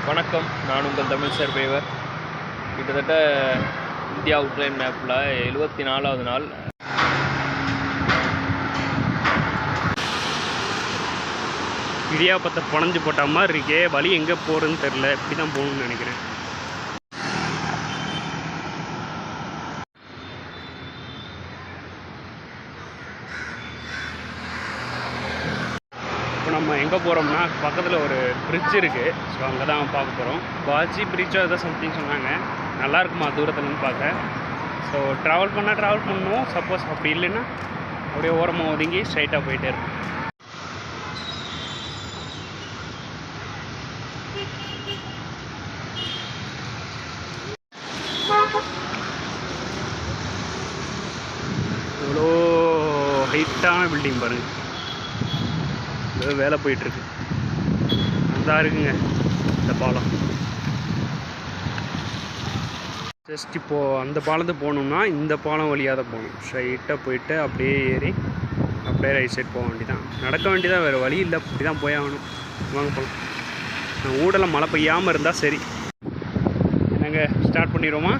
வணக்கம், நான் உங்கள் தமிழ் சர்வைவர். கிட்டத்தட்ட இந்தியா அவுட்லைன் மேப்பில் 74வது நாள். இடியாப்பத்தை புனஞ்சு போட்ட மாதிரி இருக்கே, வழி எங்கே போகிறதுன்னு தெரில. இப்படி தான் போகணும்னு நினைக்கிறேன். இப்போ நம்ம எங்கே போகிறோம்னா, பக்கத்தில் ஒரு பிரிட்ஜ் இருக்குது. ஸோ அங்கே தான் பார்க்க போகிறோம். பாஜி பிரிட்ஜோ ஏதோ சம்திங் சொன்னாங்க. நல்லா இருக்குமா தூரத்துலேருந்து பார்க்க. ஸோ ட்ராவல் பண்ணுவோம். சப்போஸ் அப்படி இல்லைன்னா அப்படியே ஓரமாக ஒதுங்கி ஸ்ட்ரைட்டாக போயிட்டே இருக்கும். எவ்வளோ ஹைட்டான பில்டிங் பாருங்கள். ஏதோ வேலை போயிட்டுருக்கு. அதான் இருக்குங்க இந்த பாலம். ஜஸ்ட் இப்போது அந்த பாலத்தை போகணுன்னா இந்த பாலம் வழியாக தான் போகணும். ஸ்ட்ரைட்டாக போயிட்டு அப்படியே ஏறி அப்படியே ரைட் சைட் போக வேண்டியதான். நடக்க வேண்டியதான், வேறு வழி இல்லை. அப்படி தான் போய் ஆகணும். வாங்க போகலாம். ஊடலை மழை பெய்யாமல் இருந்தால் சரி. என்னங்க, ஸ்டார்ட் பண்ணிடுவோமா?